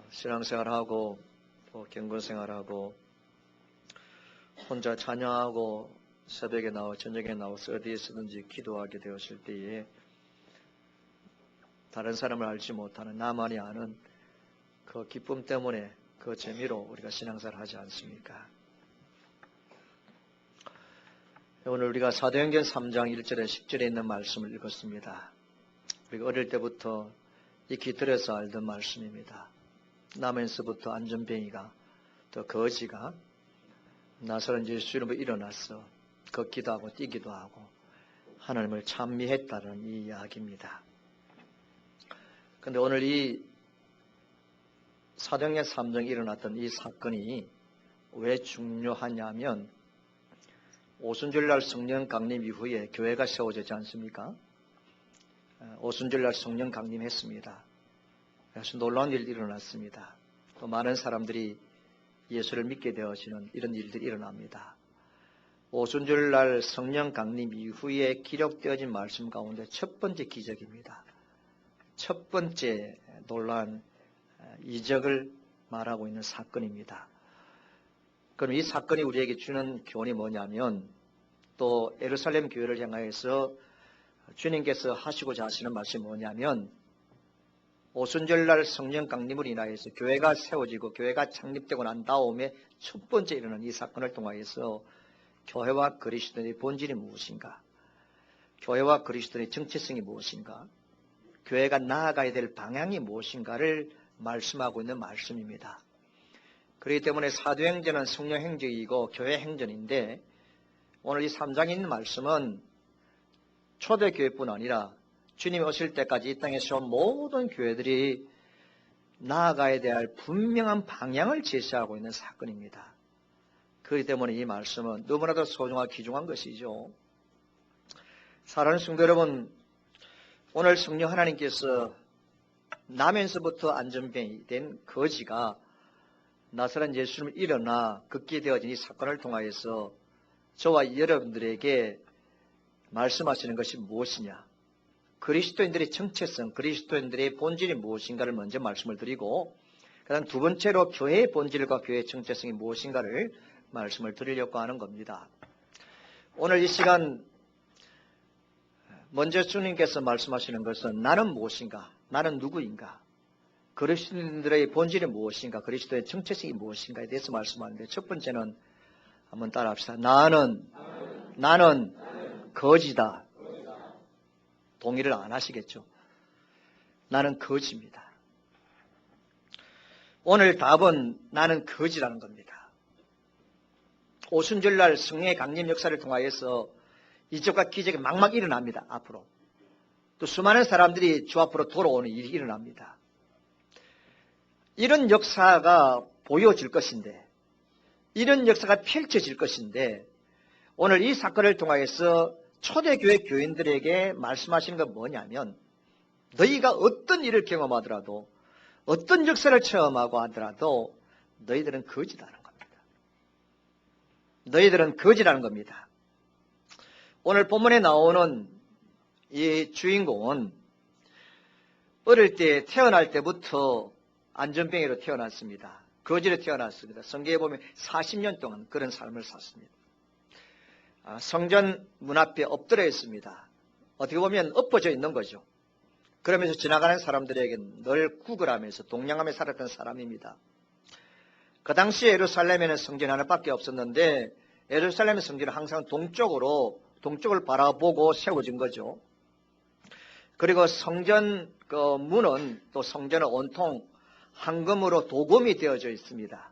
신앙생활하고 또 경건생활하고 혼자 찬양하고 새벽에 나와 저녁에 나와서 어디에서든지 기도하게 되었을 때에 다른 사람을 알지 못하는 나만이 아는 그 기쁨 때문에 그 재미로 우리가 신앙생활을 하지 않습니까? 오늘 우리가 사도행전 3장 1절에 10절에 있는 말씀을 읽었습니다. 우리가 어릴 때부터 익히 들어서 알던 말씀입니다. 나면서부터 안전뱅이가 또 거지가 나사렛 예수 이름으로 일어나서 걷기도 하고 뛰기도 하고 하나님을 찬미했다는 이 이야기입니다. 그런데 오늘 이 사도행전 3장에 일어났던 이 사건이 왜 중요하냐면 오순절날 성령 강림 이후에 교회가 세워지지 않습니까? 오순절날 성령 강림했습니다. 그래서 놀라운 일이 일어났습니다. 또 많은 사람들이 예수를 믿게 되어지는 이런 일들이 일어납니다. 오순절날 성령 강림 이후에 기록되어진 말씀 가운데 첫 번째 기적입니다. 첫 번째 놀라운 이적을 말하고 있는 사건입니다. 그럼 이 사건이 우리에게 주는 교훈이 뭐냐면 또 예루살렘 교회를 향하여서 주님께서 하시고자 하시는 말씀이 뭐냐면 오순절날 성령 강림으로 인하여서 교회가 세워지고 교회가 창립되고 난 다음에 첫 번째 일어난 이 사건을 통하여서 교회와 그리스도의 본질이 무엇인가, 교회와 그리스도의 정체성이 무엇인가, 교회가 나아가야 될 방향이 무엇인가를 말씀하고 있는 말씀입니다. 그렇기 때문에 사도행전은 성령 행적이고 교회 행전인데 오늘 이 3장에 있는 말씀은 초대교회뿐 아니라 주님이 오실 때까지 이 땅에서 모든 교회들이 나아가야 될 분명한 방향을 제시하고 있는 사건입니다. 그렇기 때문에 이 말씀은 너무나도 소중하고 귀중한 것이죠. 사랑하는 성도 여러분, 오늘 성령 하나님께서 나면서부터 안전병이 된 거지가 나사렛 예수님을 일어나 걷게 되어진 이 사건을 통하여서 저와 여러분들에게 말씀하시는 것이 무엇이냐, 그리스도인들의 정체성, 그리스도인들의 본질이 무엇인가를 먼저 말씀을 드리고 그 다음 두 번째로 교회의 본질과 교회의 정체성이 무엇인가를 말씀을 드리려고 하는 겁니다. 오늘 이 시간 먼저 주님께서 말씀하시는 것은 나는 무엇인가, 나는 누구인가, 그리스도인들의 본질이 무엇인가, 그리스도의 정체성이 무엇인가에 대해서 말씀하는데 첫 번째는 한번 따라합시다. 나는 거지다. 동의를 안 하시겠죠? 나는 거지입니다. 오늘 답은 나는 거지라는 겁니다. 오순절날 성령의 강림 역사를 통하여서 이적과 기적이 막막 일어납니다. 앞으로. 또 수많은 사람들이 주 앞으로 돌아오는 일이 일어납니다. 이런 역사가 보여질 것인데, 이런 역사가 펼쳐질 것인데 오늘 이 사건을 통하여서 초대교회 교인들에게 말씀하시는 건 뭐냐면 너희가 어떤 일을 경험하더라도 어떤 역사를 체험하고 하더라도 너희들은 거지라는 겁니다. 너희들은 거지라는 겁니다. 오늘 본문에 나오는 이 주인공은 어릴 때 태어날 때부터 안전병이로 태어났습니다. 거지로 태어났습니다. 성경에 보면 40년 동안 그런 삶을 샀습니다. 성전 문 앞에 엎드려 있습니다. 어떻게 보면 엎어져 있는 거죠. 그러면서 지나가는 사람들에게 늘 구걸하면서 동냥하며 살았던 사람입니다. 그 당시에 예루살렘에는 성전 하나밖에 없었는데 예루살렘의 성전은 항상 동쪽을 바라보고 세워진 거죠. 그리고 성전 그 문은 또 성전은 온통 황금으로 도금이 되어져 있습니다.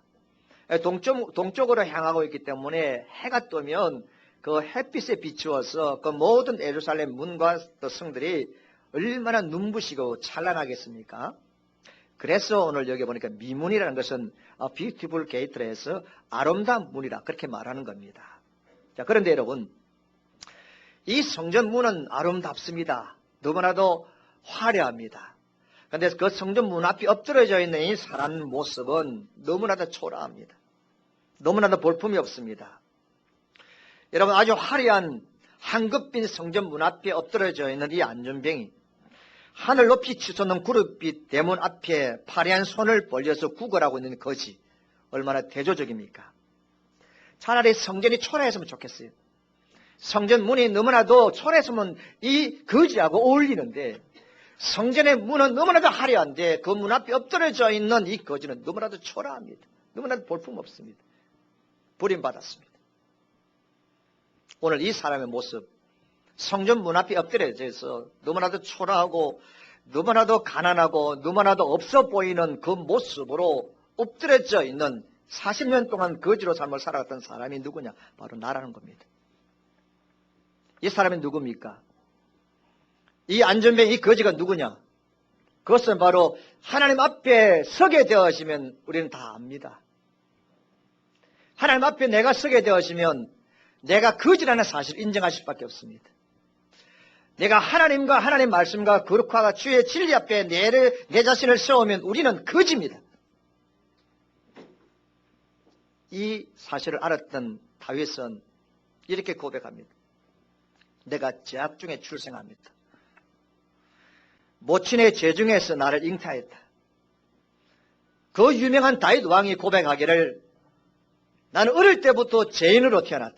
동쪽으로 향하고 있기 때문에 해가 뜨면 그 햇빛에 비추어서 그 모든 예루살렘 문과 또 성들이 얼마나 눈부시고 찬란하겠습니까? 그래서 오늘 여기 보니까 미문이라는 것은 beautiful gate라 해서 아름다운 문이라 그렇게 말하는 겁니다. 자, 그런데 여러분, 이 성전 문은 아름답습니다. 너무나도 화려합니다. 그런데 그 성전 문 앞에 엎드려져 있는 이 사람 모습은 너무나도 초라합니다. 너무나도 볼품이 없습니다. 여러분, 아주 화려한 황급빈 성전 문 앞에 엎드려져 있는 이 안전병이 하늘 높이 치솟는 구름빛 대문 앞에 파리한 손을 벌려서 구걸하고 있는 거지. 얼마나 대조적입니까? 차라리 성전이 초라했으면 좋겠어요. 성전 문이 너무나도 초라했으면 이 거지하고 어울리는데, 성전의 문은 너무나도 화려한데 그 문 앞에 엎드려져 있는 이 거지는 너무나도 초라합니다. 너무나도 볼품없습니다. 버림받았습니다. 오늘 이 사람의 모습, 성전 문 앞에 엎드려져 있어 너무나도 초라하고 너무나도 가난하고 너무나도 없어 보이는 그 모습으로 엎드려져 있는 40년 동안 거지로 삶을 살아갔던 사람이 누구냐? 바로 나라는 겁니다. 이 사람이 누굽니까? 이 안전뱅이 이 거지가 누구냐? 그것은 바로 하나님 앞에 서게 되어지면 우리는 다 압니다. 하나님 앞에 내가 서게 되어지면 내가 거지라는 사실을 인정하실 수밖에 없습니다. 내가 하나님과 하나님 말씀과 거룩화가 주의 진리 앞에 내 자신을 세우면 우리는 거지입니다. 이 사실을 알았던 다윗은 이렇게 고백합니다. 내가 죄악 중에 출생합니다. 모친의 죄 중에서 나를 잉태하였다. 그 유명한 다윗 왕이 고백하기를 나는 어릴 때부터 죄인으로 태어났다.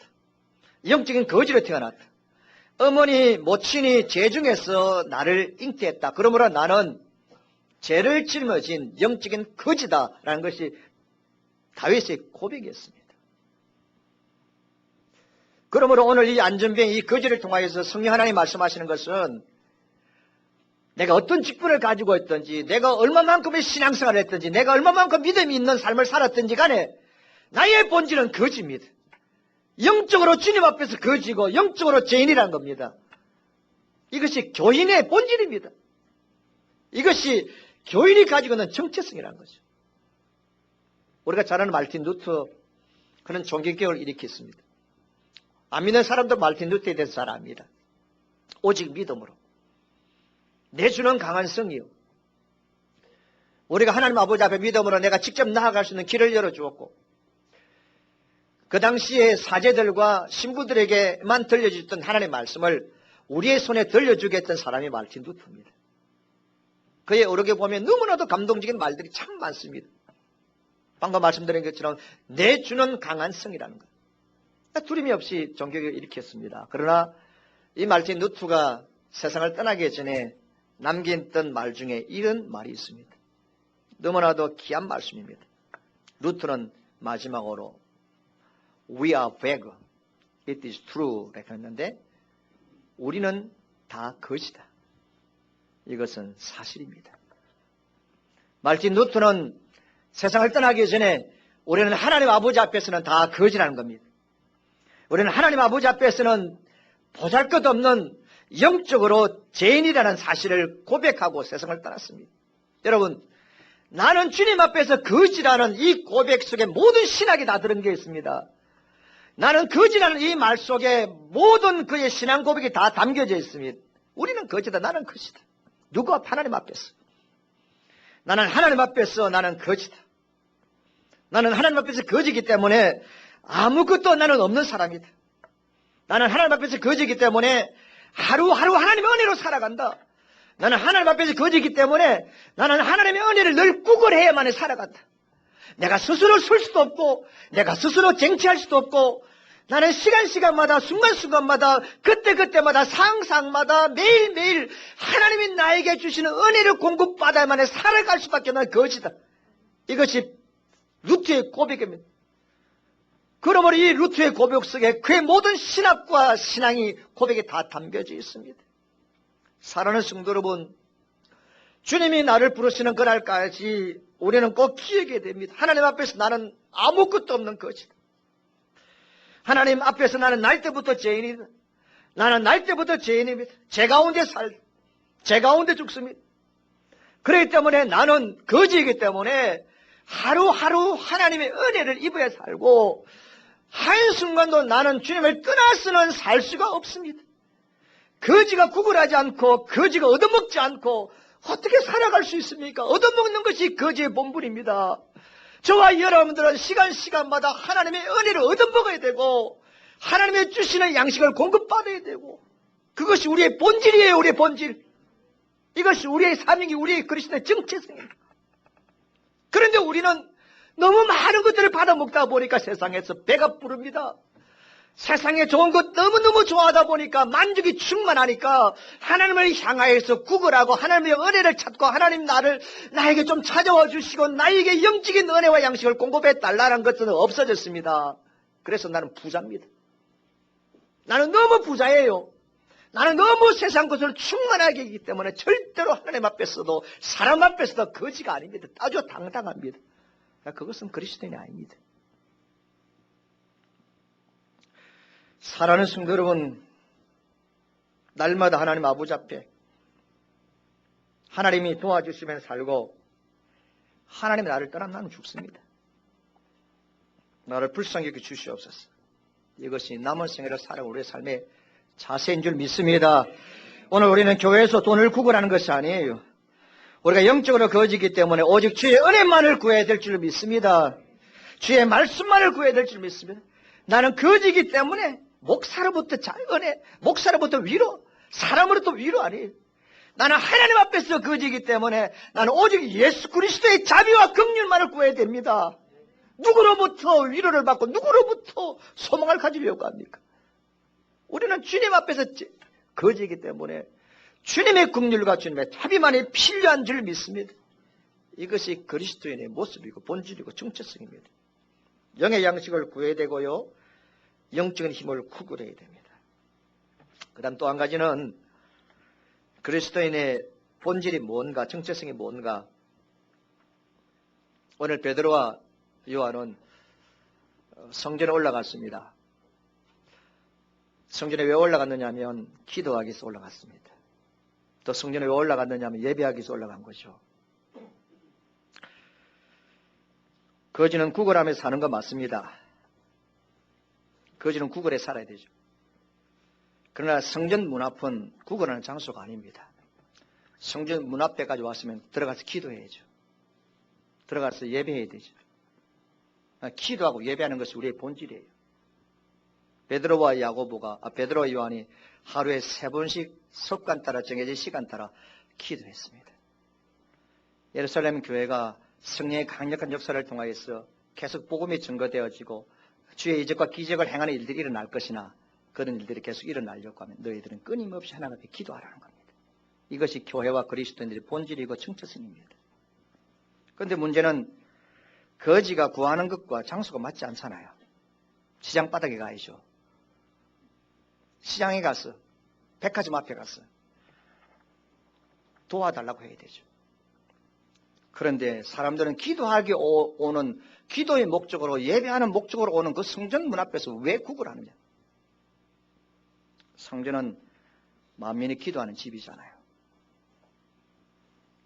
영적인 거지로 태어났다. 어머니, 모친이 죄 중에서 나를 잉태했다. 그러므로 나는 죄를 짊어진 영적인 거지다라는 것이 다윗의 고백이었습니다. 그러므로 오늘 이 안전병, 이 거지를 통하여서 성령 하나님 말씀하시는 것은 내가 어떤 직분을 가지고 있든지, 내가 얼마만큼의 신앙생활을 했든지, 내가 얼마만큼 믿음이 있는 삶을 살았든지 간에 나의 본질은 거지입니다. 영적으로 주님 앞에서 거지고 영적으로 죄인이라는 겁니다. 이것이 교인의 본질입니다. 이것이 교인이 가지고 있는 정체성이라는 거죠. 우리가 잘 아는 말틴 루터, 그는 종교개혁을 일으켰습니다. 안 믿는 사람도 말틴 루터에 대해서 잘 압니다. 오직 믿음으로. 내 주는 강한 성이요. 우리가 하나님 아버지 앞에 믿음으로 내가 직접 나아갈 수 있는 길을 열어주었고, 그 당시에 사제들과 신부들에게만 들려주던 하나님의 말씀을 우리의 손에 들려주게 했던 사람이 말틴 루터입니다. 그의 어록에 보면 너무나도 감동적인 말들이 참 많습니다. 방금 말씀드린 것처럼 내 주는 강한 성이라는 것. 두려움이 없이 종교개혁을 일으켰습니다. 그러나 이 말틴 루터가 세상을 떠나기 전에 남겼던 말 중에 이런 말이 있습니다. 너무나도 귀한 말씀입니다. 루터는 마지막으로 We are beggar. It is true. 이렇게 했는데 우리는 다 거지다. 이것은 사실입니다. 말틴 루터는 세상을 떠나기 전에 우리는 하나님 아버지 앞에서는 다 거지라는 겁니다. 우리는 하나님 아버지 앞에서는 보잘것없는 영적으로 죄인이라는 사실을 고백하고 세상을 떠났습니다. 여러분, 나는 주님 앞에서 거지라는 이 고백 속에 모든 신학이 다 들은 게 있습니다. 나는 거지라는 이 말 속에 모든 그의 신앙 고백이 다 담겨져 있습니다. 우리는 거지다. 나는 거지다. 누구 앞? 하나님 앞에서. 나는 하나님 앞에서 나는 거지다. 나는 하나님 앞에서 거지이기 때문에 아무것도 나는 없는 사람이다. 나는 하나님 앞에서 거지이기 때문에 하루하루 하나님의 은혜로 살아간다. 나는 하나님 앞에서 거지이기 때문에 나는 하나님의 은혜를 늘 구걸해야만 살아간다. 내가 스스로 설 수도 없고 내가 스스로 쟁취할 수도 없고 나는 시간마다 순간순간마다 그때그때마다 상상마다 매일매일 하나님이 나에게 주시는 은혜를 공급받아야만 살아갈 수밖에 없는 거지다. 이것이 루트의 고백입니다. 그러므로 이 루트의 고백 속에 그의 모든 신학과 신앙이 고백에 다 담겨져 있습니다. 사랑하는 성도 여러분, 주님이 나를 부르시는 그날까지 우리는 꼭 기억해야 됩니다. 하나님 앞에서 나는 아무것도 없는 거지다. 하나님 앞에서 나는 날 때부터 죄인이다. 나는 날 때부터 죄인입니다. 죄 가운데 죄 가운데 죽습니다. 그렇기 때문에 나는 거지이기 때문에 하루하루 하나님의 은혜를 입어야 살고 한순간도 나는 주님을 떠나서는 살 수가 없습니다. 거지가 구걸하지 않고 거지가 얻어먹지 않고 어떻게 살아갈 수 있습니까? 얻어먹는 것이 거지의 본분입니다. 저와 여러분들은 시간마다 하나님의 은혜를 얻어먹어야 되고 하나님의 주시는 양식을 공급받아야 되고 그것이 우리의 본질이에요. 우리의 본질. 이것이 우리의 삶이기 우리의 그리스도의 정체성입니다. 그런데 우리는 너무 많은 것들을 받아먹다 보니까 세상에서 배가 부릅니다. 세상에 좋은 것 너무너무 좋아하다 보니까 만족이 충만하니까 하나님을 향하여서 구걸하고 하나님의 은혜를 찾고 하나님 나에게 좀 찾아와 주시고 나에게 영적인 은혜와 양식을 공급해 달라는 것은 없어졌습니다. 그래서 나는 부자입니다. 나는 너무 부자예요. 나는 너무 세상 것으로 충만하게 있기 때문에 절대로 하나님 앞에서도 사람 앞에서도 거지가 아닙니다. 아주 당당합니다. 그것은 그리스도인이 아닙니다. 사랑하는 성도 여러분, 날마다 하나님 아버지 앞에 하나님이 도와주시면 살고 하나님이 나를 떠나면 나는 죽습니다. 나를 불쌍히 여겨 주시옵소서. 이것이 남은 생애를 살아온 우리의 삶의 자세인 줄 믿습니다. 오늘 우리는 교회에서 돈을 구걸하는 것이 아니에요. 우리가 영적으로 거지기 때문에 오직 주의 은혜만을 구해야 될 줄 믿습니다. 주의 말씀만을 구해야 될 줄 믿습니다. 나는 거지기 때문에 목사로부터 은혜, 목사로부터 위로, 사람으로부터 위로 아니에요. 나는 하나님 앞에서 거지기 때문에 나는 오직 예수 그리스도의 자비와 긍휼만을 구해야 됩니다. 누구로부터 위로를 받고 누구로부터 소망을 가지려고 합니까? 우리는 주님 앞에서 거지기 때문에 주님의 긍휼과 주님의 자비만이 필요한 줄 믿습니다. 이것이 그리스도인의 모습이고 본질이고 정체성입니다. 영의 양식을 구해야 되고요. 영적인 힘을 구걸해야 됩니다. 그 다음 또 한 가지는 그리스도인의 본질이 뭔가, 정체성이 뭔가. 오늘 베드로와 요한은 성전에 올라갔습니다. 성전에 왜 올라갔느냐 하면 기도하기 위해서 올라갔습니다. 또 성전에 왜 올라갔느냐 하면 예배하기 위해서 올라간 거죠. 거지는 구걸하며 사는 거 맞습니다. 거지는 구걸에 살아야 되죠. 그러나 성전 문 앞은 구걸하는 장소가 아닙니다. 성전 문 앞에까지 왔으면 들어가서 기도해야죠. 들어가서 예배해야 되죠. 기도하고 예배하는 것이 우리의 본질이에요. 베드로와 베드로와 요한이 하루에 3번씩 습관 따라 정해진 시간 따라 기도했습니다. 예루살렘 교회가 성령의 강력한 역사를 통하여서 계속 복음이 증거되어지고 주의 이적과 기적을 행하는 일들이 일어날 것이나 그런 일들이 계속 일어나려고 하면 너희들은 끊임없이 하나님 앞에 기도하라는 겁니다. 이것이 교회와 그리스도인들의 본질이고 정체성입니다. 그런데 문제는 거지가 구하는 것과 장소가 맞지 않잖아요. 시장 바닥에 가야죠. 시장에 가서 백화점 앞에 가서 도와달라고 해야 되죠. 그런데 사람들은 기도하기 오는 기도의 목적으로 예배하는 목적으로 오는 그 성전 문 앞에서 왜 구걸하느냐? 성전은 만민이 기도하는 집이잖아요.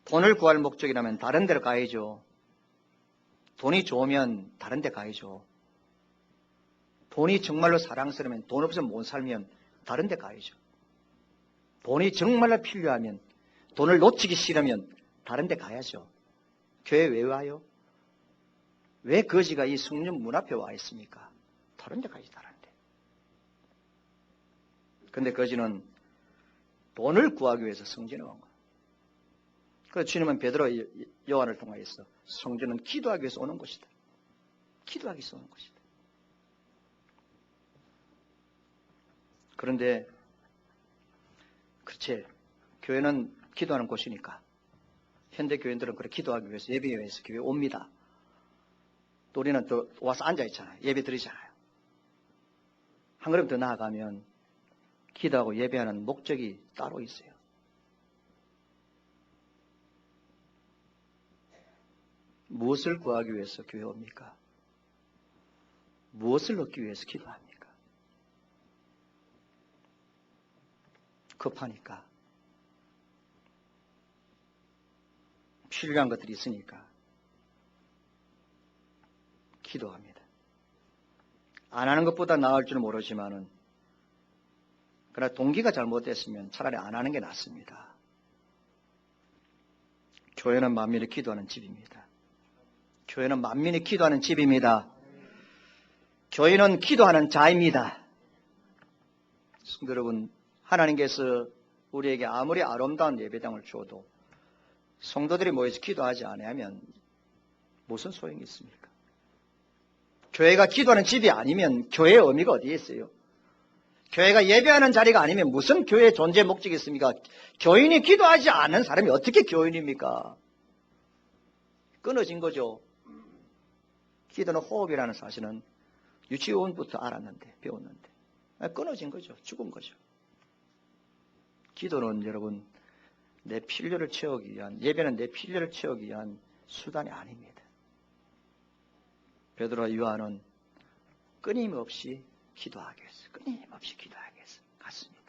돈을 구할 목적이라면 다른 데로 가야죠. 돈이 좋으면 다른 데 가야죠. 돈이 정말로 사랑스러우면 돈 없으면 못 살면 다른 데 가야죠. 돈이 정말로 필요하면 돈을 놓치기 싫으면 다른 데 가야죠. 교회 왜 와요? 왜 거지가 이 성전 문 앞에 와 있습니까? 다른 데 가야지, 다른 데. 그런데 거지는 돈을 구하기 위해서 성전에 온 거예요. 그래서 주님은 베드로 요한을 통하여서 성전은 기도하기 위해서 오는 곳이다. 기도하기 위해서 오는 곳이다. 그런데 그렇지, 교회는 기도하는 곳이니까 현대 교인들은 그렇게 기도하기 위해서 예배에 위해서 교회에 옵니다. 또 우리는 또 와서 앉아 있잖아요. 예배 드리잖아요. 한 걸음 더 나아가면 기도하고 예배하는 목적이 따로 있어요. 무엇을 구하기 위해서 교회에 옵니까? 무엇을 얻기 위해서 기도합니까? 급하니까. 필요한 것들이 있으니까 기도합니다. 안 하는 것보다 나을 줄은 모르지만은 그러나 동기가 잘못됐으면 차라리 안 하는 게 낫습니다. 교회는 만민이 기도하는 집입니다. 교회는 만민이 기도하는 집입니다. 교회는 기도하는 자입니다. 성도 여러분, 하나님께서 우리에게 아무리 아름다운 예배당을 주어도 성도들이 모여서 기도하지 않으면 무슨 소용이 있습니까? 교회가 기도하는 집이 아니면 교회의 의미가 어디에 있어요? 교회가 예배하는 자리가 아니면 무슨 교회의 존재 목적이 있습니까? 교인이 기도하지 않는 사람이 어떻게 교인입니까? 끊어진 거죠. 기도는 호흡이라는 사실은 유치원부터 알았는데, 배웠는데 끊어진 거죠. 죽은 거죠. 기도는 여러분 내 필요를 채우기 위한, 예배는 내 필요를 채우기 위한 수단이 아닙니다. 베드로와 요한은 끊임없이 기도하기 위해서, 끊임없이 기도하기 위해서 갔습니다.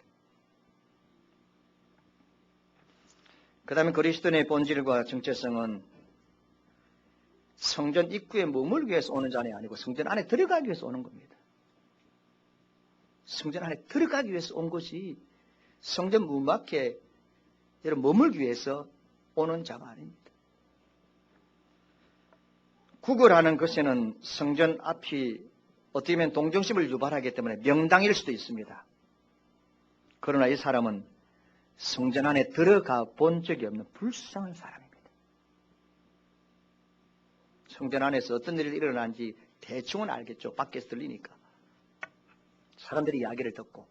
그 다음에 그리스도인의 본질과 정체성은 성전 입구에 머물기 위해서 오는 자리 아니고 성전 안에 들어가기 위해서 오는 겁니다. 성전 안에 들어가기 위해서 온 것이 성전 문 밖에 머물기 위해서 오는 자가 아닙니다. 구걸하는 것에는 성전 앞이 어떻게 보면 동정심을 유발하기 때문에 명당일 수도 있습니다. 그러나 이 사람은 성전 안에 들어가 본 적이 없는 불쌍한 사람입니다. 성전 안에서 어떤 일이 일어나는지 대충은 알겠죠. 밖에서 들리니까. 사람들이 이야기를 듣고.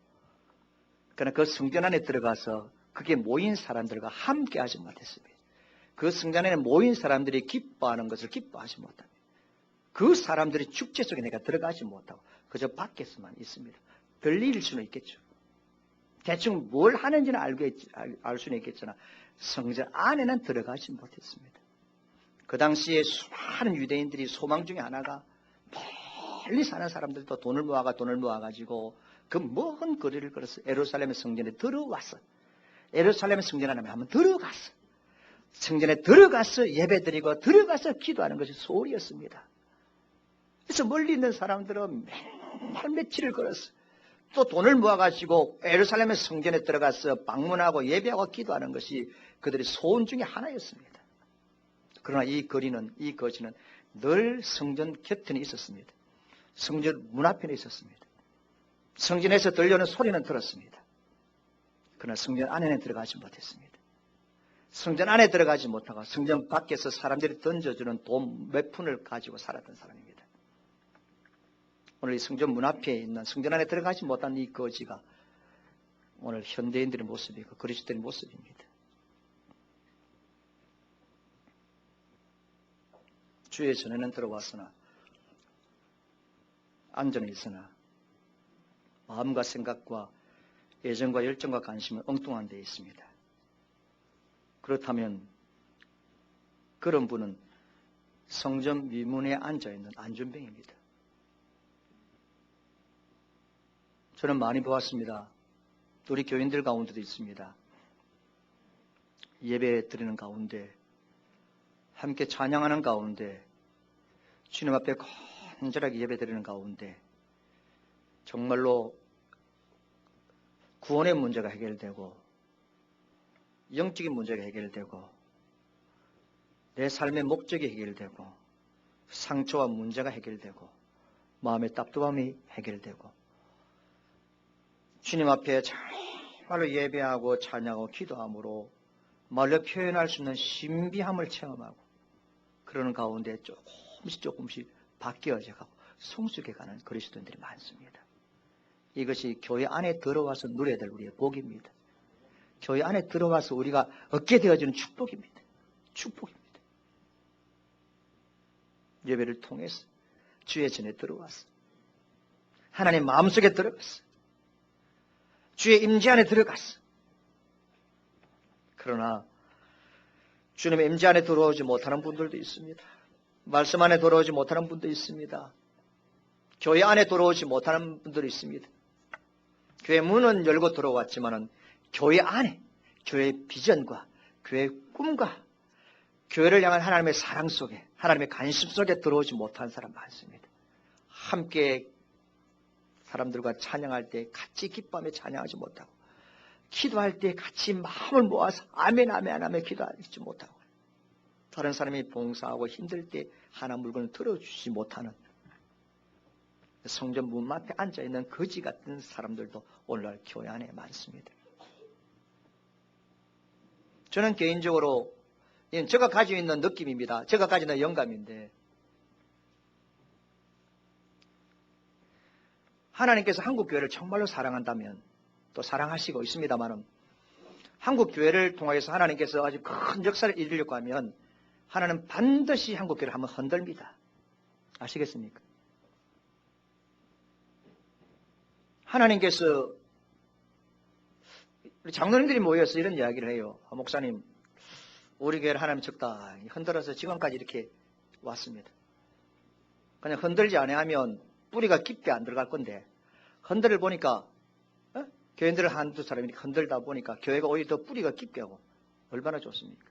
그러나 그 성전 안에 들어가서 그게 모인 사람들과 함께 하지 못했습니다. 그 성전 안에 모인 사람들이 기뻐하는 것을 기뻐하지 못합니다. 그 사람들이 축제 속에 내가 들어가지 못하고 그저 밖에서만 있습니다. 들릴 수는 있겠죠. 대충 뭘 하는지는 알 수는 있겠으나 성전 안에는 들어가지 못했습니다. 그 당시에 수많은 유대인들이 소망 중에 하나가 멀리 사는 사람들도 돈을 모아가지고 그 먼 거리를 걸어서 예루살렘의 성전에 들어왔어. 예루살렘의 성전 안에 한번 들어갔어. 성전에 들어가서 예배드리고 들어가서 기도하는 것이 소원이었습니다. 그래서 멀리 있는 사람들은 맨날 며칠을 걸었어. 또 돈을 모아가지고 예루살렘의 성전에 들어가서 방문하고 예배하고 기도하는 것이 그들의 소원 중에 하나였습니다. 그러나 이 거지는 늘 성전 곁에 있었습니다. 성전 문 앞에 있었습니다. 성전에서 들려오는 소리는 들었습니다. 그러나 성전 안에는 들어가지 못했습니다. 성전 안에 들어가지 못하고 성전 밖에서 사람들이 던져주는 돈 몇 푼을 가지고 살았던 사람입니다. 오늘 이 성전 문 앞에 있는 성전 안에 들어가지 못한 이 거지가 오늘 현대인들의 모습이고 그리스도인의 모습입니다. 주의 전에는 들어왔으나 안전에 있으나 마음과 생각과 애정과 열정과 관심은 엉뚱한 데 있습니다. 그렇다면 그런 분은 성전 미문에 앉아있는 안전병입니다. 저는 많이 보았습니다. 우리 교인들 가운데도 있습니다. 예배 드리는 가운데 함께 찬양하는 가운데 주님 앞에 간절하게 예배 드리는 가운데 정말로 구원의 문제가 해결되고 영적인 문제가 해결되고 내 삶의 목적이 해결되고 상처와 문제가 해결되고 마음의 답답함이 해결되고 주님 앞에 정말로 예배하고 찬양하고 기도함으로 말로 표현할 수 있는 신비함을 체험하고 그러는 가운데 조금씩 바뀌어져가고 성숙해가는 그리스도인들이 많습니다. 이것이 교회 안에 들어와서 누려야 될 우리의 복입니다. 교회 안에 들어와서 우리가 얻게 되어지는 축복입니다. 축복입니다. 예배를 통해서 주의 전에 들어왔어. 하나님 마음속에 들어갔어. 주의 임재 안에 들어갔어. 그러나 주님의 임재 안에 들어오지 못하는 분들도 있습니다. 말씀 안에 들어오지 못하는 분도 있습니다. 교회 안에 들어오지 못하는 분들이 있습니다. 교회 문은 열고 들어왔지만은 교회 안에 교회의 비전과 교회의 꿈과 교회를 향한 하나님의 사랑 속에 하나님의 관심 속에 들어오지 못한 사람 많습니다. 함께 사람들과 찬양할 때 같이 기뻐하며 찬양하지 못하고 기도할 때 같이 마음을 모아서 아멘 아멘 하며 기도하지 못하고 다른 사람이 봉사하고 힘들 때 하나 물건을 들어주지 못하는 성전 문 앞에 앉아있는 거지 같은 사람들도 오늘날 교회 안에 많습니다. 저는 개인적으로 이건 제가 가지고 있는 느낌입니다. 제가 가지고 있는 영감인데 하나님께서 한국 교회를 정말로 사랑한다면 또 사랑하시고 있습니다만은 한국 교회를 통해서 하나님께서 아주 큰 역사를 이루려고 하면 하나님은 반드시 한국 교회를 한번 흔들립니다. 아시겠습니까? 하나님께서 우리 장로님들이 모여서 이런 이야기를 해요. 목사님, 우리 교회를 하나님 적당히 흔들어서 지금까지 이렇게 왔습니다. 그냥 흔들지 않으면 뿌리가 깊게 안 들어갈 건데 흔들을 보니까 교인들을 한두 사람이 흔들다 보니까 교회가 오히려 더 뿌리가 깊게 하고 얼마나 좋습니까?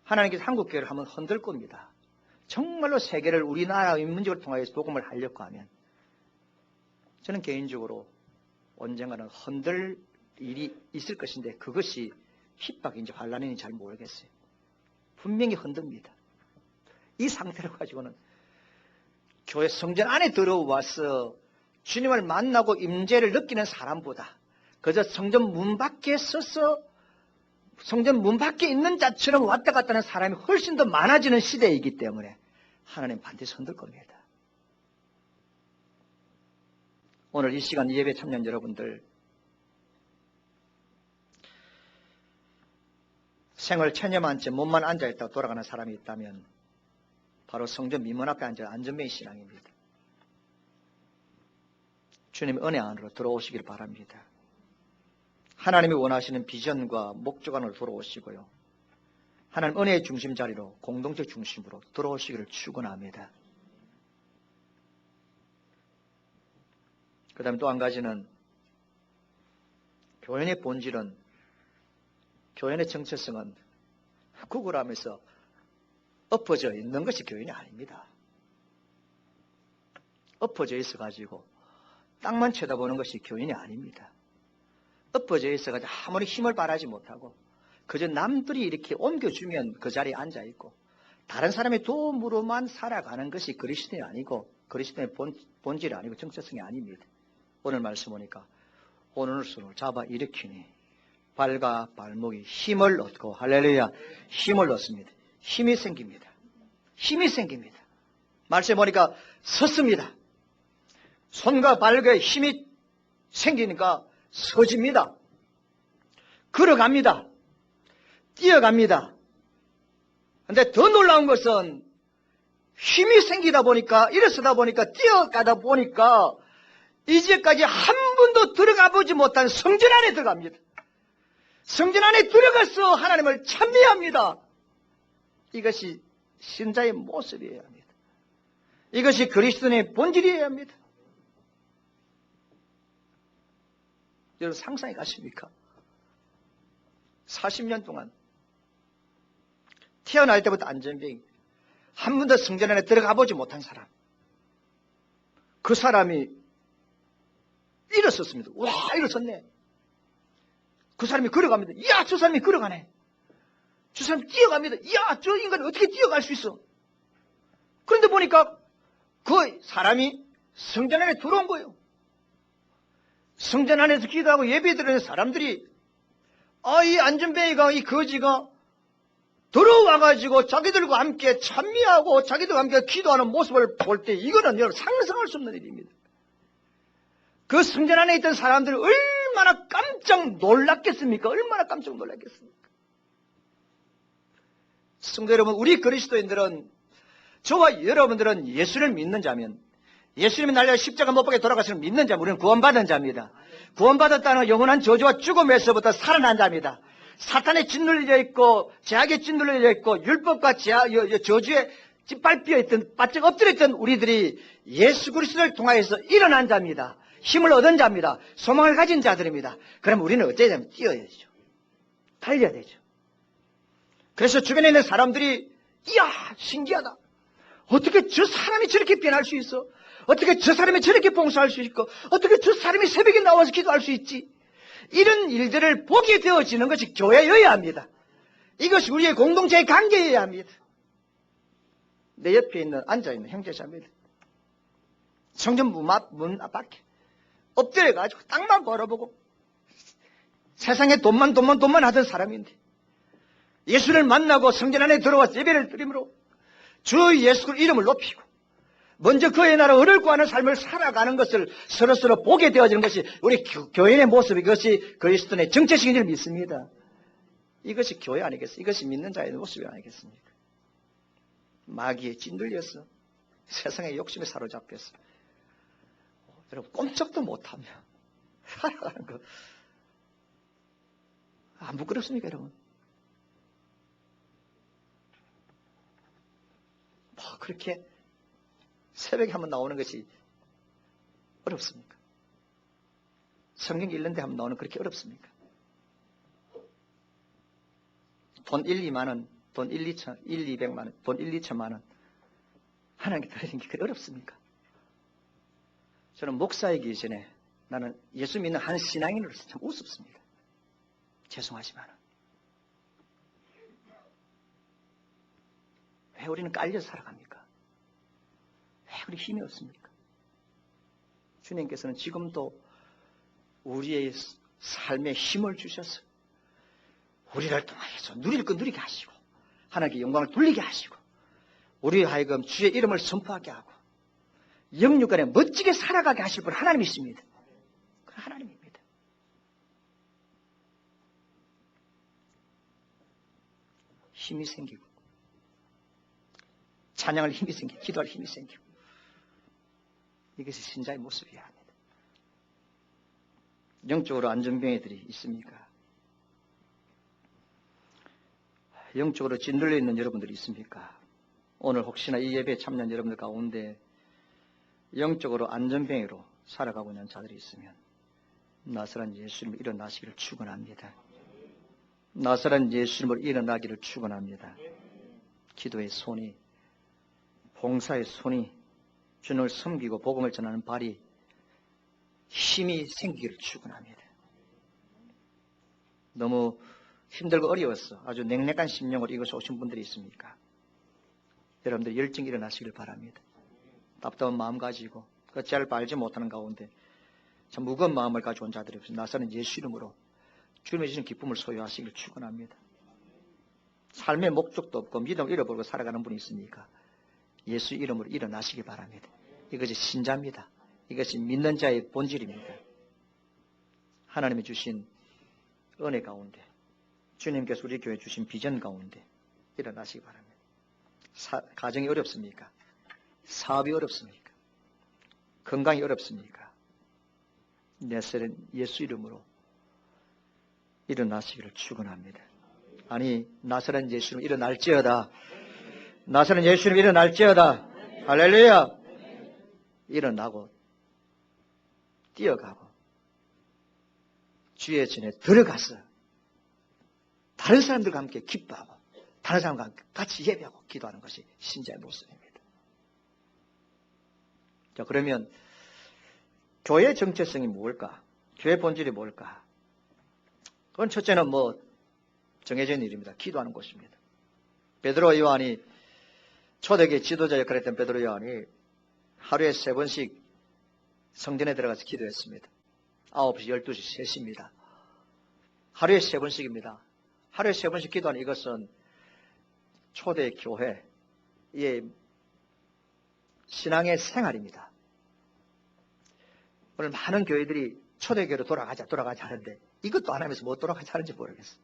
하나님께서 한국 교회를 한번 흔들 겁니다. 정말로 세계를 우리나라의 문제를 통해서 복음을 하려고 하면 저는 개인적으로 언젠가는 흔들 일이 있을 것인데 그것이 핍박인지 환란인지 잘 모르겠어요. 분명히 흔듭니다. 이 상태를 가지고는 교회 성전 안에 들어와서 주님을 만나고 임재를 느끼는 사람보다 그저 성전 문 밖에 서서 성전 문 밖에 있는 자처럼 왔다 갔다 하는 사람이 훨씬 더 많아지는 시대이기 때문에 하나님 반드시 흔들 겁니다. 오늘 이 시간 예배 참여한 여러분들 생을 체념한 채 몸만 앉아있다가 돌아가는 사람이 있다면 바로 성전 미문 앞에 앉아 안전뱅이 신앙입니다. 주님 은혜 안으로 들어오시길 바랍니다. 하나님이 원하시는 비전과 목적 안으로 들어오시고요. 하나님 은혜의 중심 자리로 공동체 중심으로 들어오시기를 축원합니다. 그 다음에 또 한 가지는 교회의 본질은 교회의 정체성은 구걸하면서 엎어져 있는 것이 교인이 아닙니다. 엎어져 있어가지고 땅만 쳐다보는 것이 교인이 아닙니다. 엎어져 있어가지고 아무리 힘을 발하지 못하고 그저 남들이 이렇게 옮겨주면 그 자리에 앉아있고 다른 사람의 도움으로만 살아가는 것이 그리스도인이 아니고 그리스도인의 본질이 아니고 정체성이 아닙니다. 오늘 말씀 보니까 오른손을 잡아 일으키니 발과 발목이 힘을 얻고 할렐루야 힘을 얻습니다. 힘이 생깁니다. 힘이 생깁니다. 말씀 보니까 섰습니다. 손과 발에 힘이 생기니까 서집니다. 걸어갑니다. 뛰어갑니다. 그런데 더 놀라운 것은 힘이 생기다 보니까 일어서다 보니까 뛰어가다 보니까 이제까지 한 번도 들어가 보지 못한 성전 안에 들어갑니다. 성전 안에 들어가서 하나님을 찬미합니다. 이것이 신자의 모습이어야 합니다. 이것이 그리스도인의 본질이어야 합니다. 여러분 상상해 가십니까? 40년 동안 태어날 때부터 안전뱅이 한 번도 성전 안에 들어가 보지 못한 사람, 그 사람이 일어섰습니다. 와, 일어섰네. 그 사람이 걸어갑니다. 이야, 저 사람이 걸어가네. 저 사람이 뛰어갑니다. 이야, 저 인간이 어떻게 뛰어갈 수 있어? 그런데 보니까 그 사람이 성전 안에 들어온 거예요. 성전 안에서 기도하고 예배 드리는 사람들이 이 안전뱅이가 이 거지가 들어와가지고 자기들과 함께 찬미하고 자기들과 함께 기도하는 모습을 볼 때 이거는 여러분 상상할 수 없는 일입니다. 그 성전 안에 있던 사람들이 얼마나 깜짝 놀랐겠습니까? 얼마나 깜짝 놀랐겠습니까? 성도 여러분, 우리 그리스도인들은 저와 여러분들은 예수를 믿는 자면 예수님이 날려 십자가 못 박에 돌아가시는 믿는 자면 우리는 구원받은 자입니다. 구원받았다는 영원한 저주와 죽음에서부터 살아난 자입니다. 사탄에 짓눌려 있고 죄악에 짓눌려 있고 율법과 저주에 짓밟혀 있던 바짝 엎드려 있던 우리들이 예수 그리스도를 통하여서 일어난 자입니다. 힘을 얻은 자입니다. 소망을 가진 자들입니다. 그럼 우리는 어째야 되면 뛰어야죠. 달려야 되죠. 그래서 주변에 있는 사람들이 이야 신기하다. 어떻게 저 사람이 저렇게 변할 수 있어? 어떻게 저 사람이 저렇게 봉사할 수 있고 어떻게 저 사람이 새벽에 나와서 기도할 수 있지? 이런 일들을 보게 되어지는 것이 교회여야 합니다. 이것이 우리의 공동체의 관계여야 합니다. 내 옆에 있는 앉아있는 형제자매들 성전 문 밖에 엎드려가지고 땅만 바라보고 세상에 돈만 하던 사람인데 예수를 만나고 성전 안에 들어와 예배를 드림으로 주 예수 이름을 높이고 먼저 그의 나라 의를 구하는 삶을 살아가는 것을 서로서로 보게 되어지는 것이 우리 교인의 모습, 이것이 그리스도의 정체성인 줄 믿습니다. 이것이 교회 아니겠습니까? 이것이 믿는 자의 모습이 아니겠습니까? 마귀에 찐들려서 세상의 욕심에 사로잡혀서 여러분 꼼짝도 못하며 살아가는 거 안 부끄럽습니까, 여러분? 뭐 그렇게 새벽에 한번 나오는 것이 어렵습니까? 성경 읽는데 한번 나오는 그렇게 어렵습니까? 돈 1, 2만 원, 돈 1, 2천, 1, 200만 원, 돈 1, 2천만 원 하나님께 드리는 게 그렇게 어렵습니까? 저는 목사이기 전에 나는 예수 믿는 한 신앙인으로서 참 우습습니다. 죄송하지만 왜 우리는 깔려서 살아갑니까? 왜 우리 힘이 없습니까? 주님께서는 지금도 우리의 삶에 힘을 주셔서 우리를 통하여서 누릴 거 누리게 하시고 하나님께 영광을 돌리게 하시고 우리 하여금 주의 이름을 선포하게 하고 영육간에 멋지게 살아가게 하실 분 하나님이십니다. 그 하나님입니다. 힘이 생기고 찬양할 힘이 생기고 기도할 힘이 생기고 이것이 신자의 모습이어야 합니다. 영적으로 안전병이들이 있습니까? 영적으로 짓눌려 있는 여러분들이 있습니까? 오늘 혹시나 이 예배에 참여한 여러분들 가운데 영적으로 안전병으로 살아가고 있는 자들이 있으면 나사렛 예수님을 일어나시기를 축원합니다. 나사렛 예수님을 일어나기를 축원합니다. 기도의 손이, 봉사의 손이, 주님을 섬기고 복음을 전하는 발이 힘이 생기기를 축원합니다. 너무 힘들고 어려워서 아주 냉랭한 심령으로 이것에 오신 분들이 있습니까? 여러분들 열정이 일어나시길 바랍니다. 답답한 마음 가지고 잘 알지 못하는 가운데 참 무거운 마음을 가지고 온 자들이 없습니다. 나사렛 예수 이름으로 주님의 주신 기쁨을 소유하시기를 축원합니다. 삶의 목적도 없고 믿음을 잃어버리고 살아가는 분이 있으니까 예수 이름으로 일어나시기 바랍니다. 이것이 신자입니다. 이것이 믿는 자의 본질입니다. 하나님이 주신 은혜 가운데 주님께서 우리 교회에 주신 비전 가운데 일어나시기 바랍니다. 가정이 어렵습니까? 사업이 어렵습니까? 건강이 어렵습니까? 나사렛 예수 이름으로 일어나시기를 축원합니다. 아니 나사렛 예수님 일어날지어다. 나사렛 예수님 일어날지어다. 할렐루야. 일어나고 뛰어가고 주의 전에 들어가서 다른 사람들과 함께 기뻐하고 다른 사람과 같이 예배하고 기도하는 것이 신자의 모습입니다. 자, 그러면 교회의 정체성이 뭘까? 교회의 본질이 뭘까? 그건 첫째는 뭐 정해진 일입니다. 기도하는 곳입니다. 베드로 요한이 초대교회 지도자 역할을 했던 베드로 요한이 하루에 3번씩 성전에 들어가서 기도했습니다. 9시, 12시, 3시입니다. 하루에 3번씩입니다. 하루에 3번씩 기도하는 이것은 초대교회의 신앙의 생활입니다. 오늘 많은 교회들이 초대교회로 돌아가자 하는데 이것도 안 하면서 뭐 돌아가자 하는지 모르겠어요.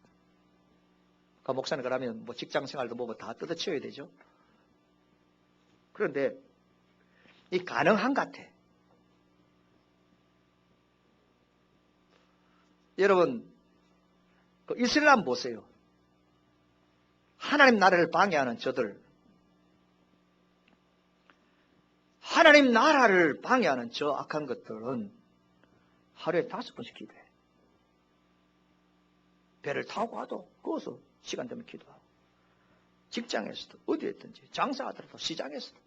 그러니까 목사는 그러면 뭐 직장 생활도 뭐 다 뜯어치워야 되죠. 그런데 이 가능한 것 같아. 여러분 그 이슬람 보세요. 하나님 나라를 방해하는 저들, 하나님 나라를 방해하는 저 악한 것들은 하루에 5번씩 기도해. 배를 타고 와도 거기서 시간 되면 기도하고 직장에서도 어디에든지 장사하더라도 시장에서도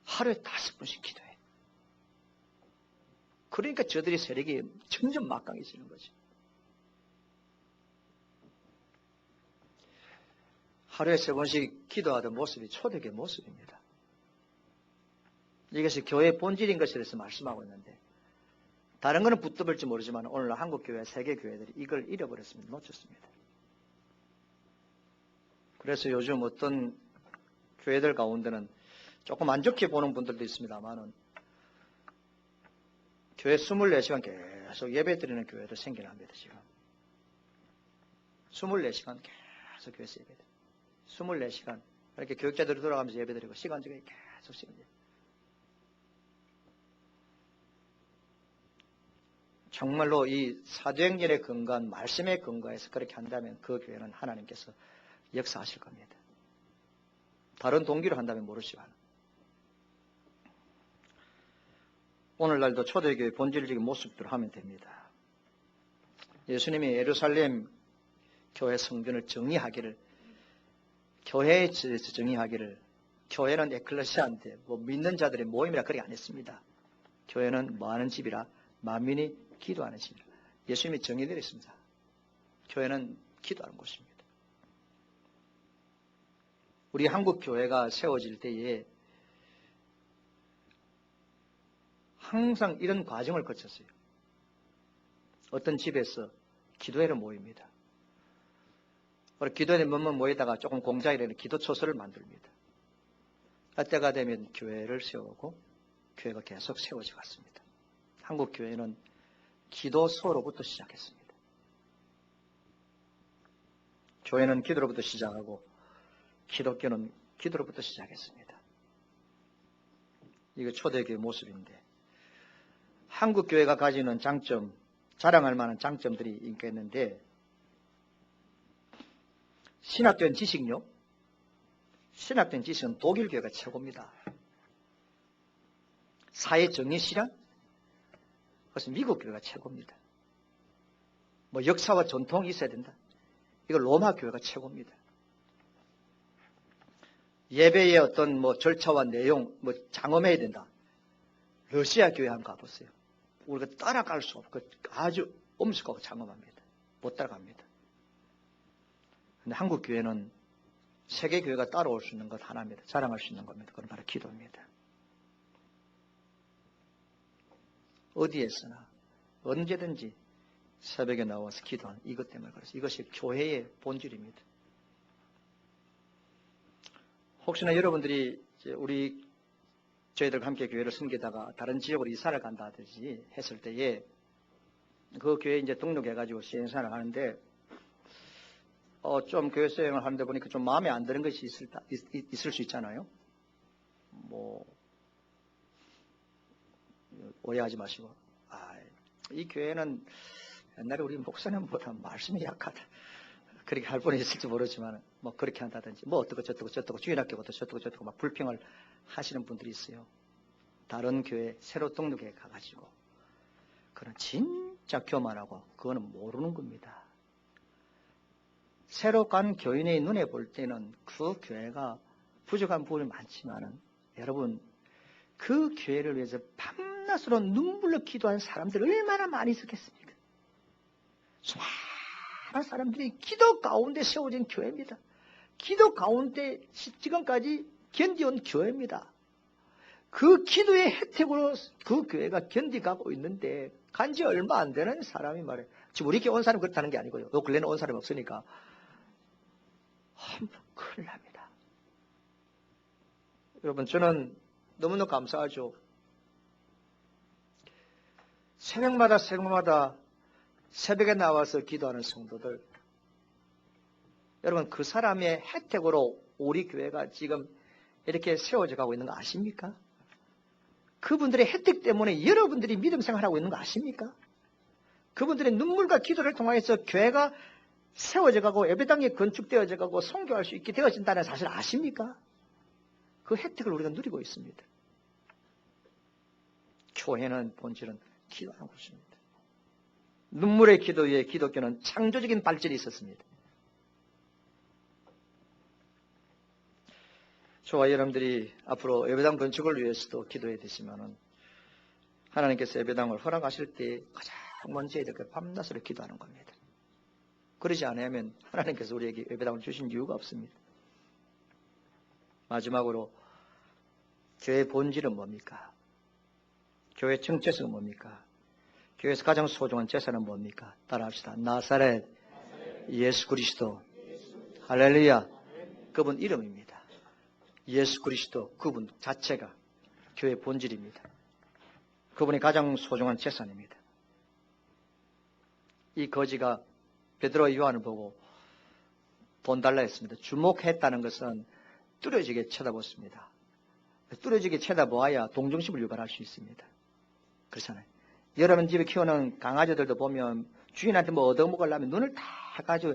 하루에 5번씩 기도해. 그러니까 저들이 세력이 점점 막강해지는 거지. 하루에 3번씩 기도하던 모습이 초대교회 모습입니다. 이것이 교회의 본질인 것에 대해서 말씀하고 있는데 다른 거는 붙어볼지 모르지만 오늘 한국교회, 세계교회들이 이걸 잃어버렸습니다. 놓쳤습니다. 그래서 요즘 어떤 교회들 가운데는 조금 안 좋게 보는 분들도 있습니다만은 교회 24시간 계속 예배 드리는 교회도 생겨납니다, 지금. 24시간 계속 교회에서 예배 드려요. 24시간. 이렇게 교육자들이 돌아가면서 예배 드리고 시간 중에 계속 시간 드려요. 정말로 이 사도행전의 근거한 말씀의 근거에서 그렇게 한다면 그 교회는 하나님께서 역사하실 겁니다. 다른 동기로 한다면 모르지만 오늘날도 초대교회 본질적인 모습대로 하면 됩니다. 예수님이 예루살렘 교회 성전을 정의하기를, 교회에 대해서 정의하기를, 교회는 에클레시아인데 믿는 자들의 모임이라 그렇게 안 했습니다. 교회는 뭐하는 집이라 만민이 기도하는 집이라. 예수님이 정의되었습니다. 교회는 기도하는 곳입니다. 우리 한국 교회가 세워질 때에 항상 이런 과정을 거쳤어요. 어떤 집에서 기도회를 모입니다. 기도회에 몇몇 모이다가 조금 공자이라는 기도초소를 만듭니다. 때가 되면 교회를 세우고 교회가 계속 세워져 갔습니다. 한국 교회는 기도소로부터 시작했습니다. 교회는 기도로부터 시작하고 기독교는 기도로부터 시작했습니다. 이게 초대교회 모습인데 한국 교회가 가지는 장점, 자랑할 만한 장점들이 있겠는데 신학된 지식요. 신학된 지식은 독일 교회가 최고입니다. 사회 정의 실현? 그것은 미국 교회가 최고입니다. 역사와 전통이 있어야 된다. 이거 로마 교회가 최고입니다. 예배의 어떤 절차와 내용, 장엄해야 된다. 러시아 교회 한번 가보세요. 우리가 따라갈 수 없고 아주 엄숙하고 장엄합니다. 못 따라갑니다. 근데 한국 교회는 세계 교회가 따라올 수 있는 것 하나입니다. 자랑할 수 있는 겁니다. 그건 바로 기도입니다. 어디에서나 언제든지 새벽에 나와서 기도하는 이것 때문에 그렇습니다. 이것이 교회의 본질입니다. 혹시나 여러분들이 저희들과 함께 교회를 섬기다가 다른 지역으로 이사를 간다든지 했을 때에 그 교회에 이제 등록해가지고 시행사를 하는데 좀 교회 수행을 하는데 보니까 좀 마음에 안 드는 것이 있을 수 있잖아요. 오해하지 마시고 이 교회는 옛날에 우리 목사님보다 말씀이 약하다. 그렇게 할 분이 있을지 모르지만 그렇게 한다든지 어떻고 저떻고 주일학교부터 저떻고 막 불평을 하시는 분들이 있어요. 다른 교회 새로 등록해 가가지고 그건 진짜 교만하고 그거는 모르는 겁니다. 새로 간 교인의 눈에 볼 때는 그 교회가 부족한 부분이 많지만은 여러분 그 교회를 위해서 밤낮으로 눈물로 기도한 사람들 얼마나 많이 있었겠습니까? 수많은 사람들이 기도 가운데 세워진 교회입니다. 기도 가운데 지금까지 견디온 교회입니다. 그 기도의 혜택으로 그 교회가 견디가고 있는데 간지 얼마 안 되는 사람이 말이에요. 지금 우리 교회 온 사람 그렇다는 게 아니고요. 요 근래는 온 사람이 없으니까 큰일 납니다. 여러분 저는 너무너무 감사하죠. 새벽마다 새벽에 나와서 기도하는 성도들, 여러분 그 사람의 혜택으로 우리 교회가 지금 이렇게 세워져 가고 있는 거 아십니까? 그분들의 혜택 때문에 여러분들이 믿음 생활하고 있는 거 아십니까? 그분들의 눈물과 기도를 통해서 교회가 세워져 가고 예배당이 건축되어져 가고 선교할 수 있게 되어진다는 사실 아십니까? 그 혜택을 우리가 누리고 있습니다. 교회는 본질은 기도하는 곳입니다. 눈물의 기도에 기독교는 창조적인 발전이 있었습니다. 저와 여러분들이 앞으로 예배당 건축을 위해서도 기도해야 되지만은 하나님께서 예배당을 허락하실 때 가장 먼저 해야 될 게 밤낮으로 기도하는 겁니다. 그러지 않으면 하나님께서 우리에게 예배당을 주신 이유가 없습니다. 마지막으로 교회의 본질은 뭡니까? 교회의 정체성은 뭡니까? 교회에서 가장 소중한 제사는 뭡니까? 따라합시다. 나사렛 예수 그리스도. 할렐루야. 그분 이름입니다. 예수 그리스도 그분 자체가 교회의 본질입니다. 그분이 가장 소중한 재산입니다. 이 거지가 베드로와 요한을 보고 돈 달라 했습니다. 주목했다는 것은 뚫어지게 쳐다봤습니다. 뚫어지게 쳐다보아야 동정심을 유발할 수 있습니다. 그렇잖아요. 여러분 집에 키우는 강아지들도 보면 주인한테 뭐 얻어먹으려면 눈을 다 가지고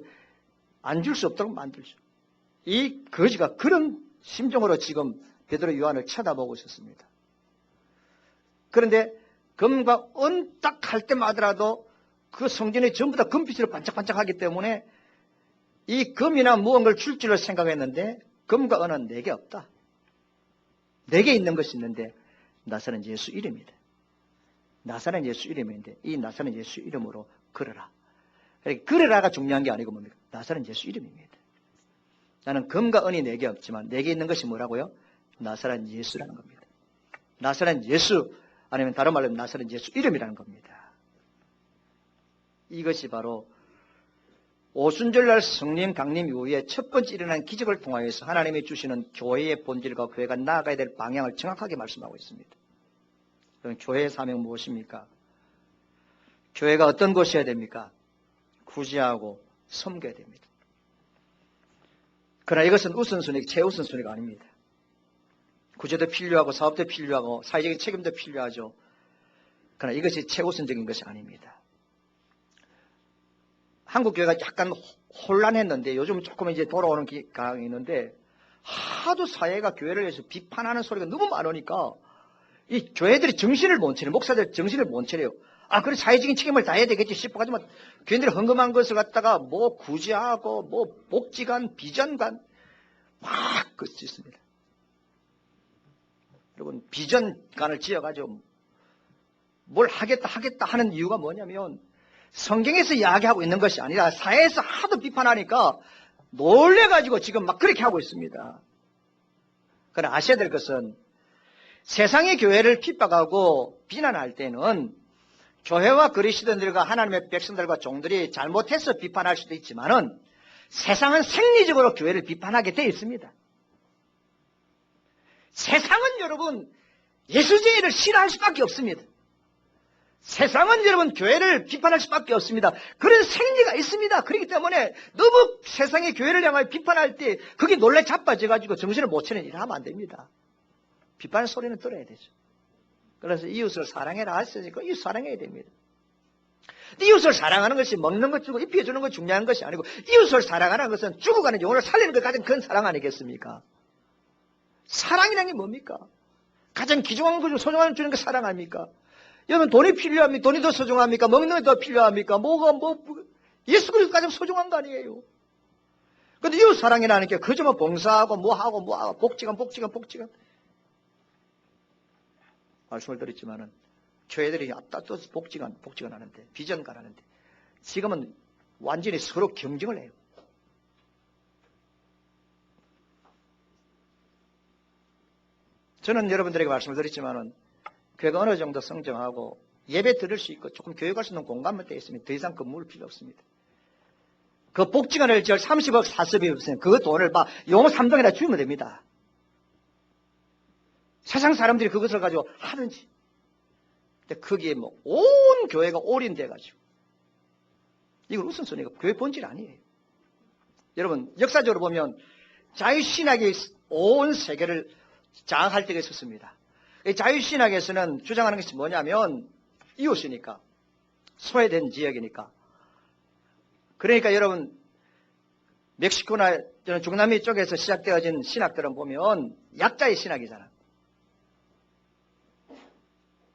안 줄 수 없도록 만들죠. 이 거지가 그런 심정으로 지금 베드로 요한을 쳐다보고 있었습니다. 그런데 금과 은 딱 할 때마다라도 그 성전이 전부 다 금빛으로 반짝반짝하기 때문에 이 금이나 무언가를 줄 줄을 생각했는데 금과 은은 내게 없다. 내게 있는 것이 있는데 나사렛 예수 이름이다. 나사렛 예수 이름인데 이 나사렛 예수 이름으로 걸어라. 걸어라가 중요한 게 아니고 뭡니까? 나사렛 예수 이름입니다. 나는 금과 은이 내게 없지만 내게 있는 것이 뭐라고요? 나사렛 예수라는 겁니다. 나사렛 예수 아니면 다른 말로 나사렛 예수 이름이라는 겁니다. 이것이 바로 오순절날 성림 강림 이후에 첫 번째 일어난 기적을 통하여서 하나님이 주시는 교회의 본질과 교회가 나아가야 될 방향을 정확하게 말씀하고 있습니다. 그럼 교회의 사명은 무엇입니까? 교회가 어떤 곳이어야 됩니까? 구제하고 섬겨야 됩니다. 그러나 이것은 우선순위, 최우선순위가 아닙니다. 구제도 필요하고 사업도 필요하고 사회적인 책임도 필요하죠. 그러나 이것이 최우선적인 것이 아닙니다. 한국 교회가 약간 혼란했는데 요즘 조금 이제 돌아오는 경향이 있는데 하도 사회가 교회를 위해서 비판하는 소리가 너무 많으니까 이 교회들이 정신을 못 차려요. 목사들 정신을 못 차려요. 아, 그래 사회적인 책임을 다해야 되겠지 싶어가지고 교인들이 헌금한 것을 갖다가 뭐 구제하고 뭐 복지관, 비전관 막 그것이 있습니다. 여러분 비전관을 지어가지고 뭘 하겠다 하는 이유가 뭐냐면 성경에서 이야기하고 있는 것이 아니라 사회에서 하도 비판하니까 놀래가지고 지금 막 그렇게 하고 있습니다. 그러나 아셔야 될 것은 세상의 교회를 핍박하고 비난할 때는 교회와 그리스도인들과 하나님의 백성들과 종들이 잘못해서 비판할 수도 있지만은 세상은 생리적으로 교회를 비판하게 되어 있습니다. 세상은 여러분 예수쟁이를 싫어할 수밖에 없습니다. 세상은 여러분 교회를 비판할 수밖에 없습니다. 그런 생리가 있습니다. 그렇기 때문에 너무 세상의 교회를 향하여 비판할 때 그게 놀래 자빠져가지고 정신을 못 차리는 일을 하면 안 됩니다. 비판 소리는 들어야 되죠. 그래서 이웃을 사랑해라 하시니까 이웃 사랑해야 됩니다. 이웃을 사랑하는 것이 먹는 것 주고 입혀주는 것 중요한 것이 아니고 이웃을 사랑하는 것은 죽어가는 영혼을 살리는 것 가장 큰 사랑 아니겠습니까? 사랑이라는 게 뭡니까? 가장 귀중한 것, 소중한 주는 게 사랑 아닙니까? 여러분 돈이 필요합니까? 돈이 더 소중합니까? 먹는 게 더 필요합니까? 예수 그리스도 가장 소중한 거 아니에요? 근데 이웃 사랑이라는 게 그저만 봉사하고 뭐하고 복지관 말씀을 드렸지만은 교회들이 또 복지관 하는데 비전관 하는데 지금은 완전히 서로 경쟁을 해요. 저는 여러분들에게 말씀을 드렸지만은 교회가 어느 정도 성장하고 예배 들을 수 있고 조금 교회 갈 수 있는 공간만 되어 있으면 더 이상 건물 필요 없습니다. 그 복지관을 지을 30억 사습이 없으면 그 돈을 용어 3동에다 주면 됩니다. 세상 사람들이 그것을 가지고 하는지. 근데 거기에 온 교회가 올인돼가지고. 이건 우선순위가 교회 본질 아니에요. 여러분, 역사적으로 보면 자유신학이 온 세계를 장악할 때가 있었습니다. 자유신학에서는 주장하는 것이 뭐냐면 이웃이니까, 소외된 지역이니까. 그러니까 여러분, 멕시코나 중남미 쪽에서 시작되어진 신학들은 보면 약자의 신학이잖아.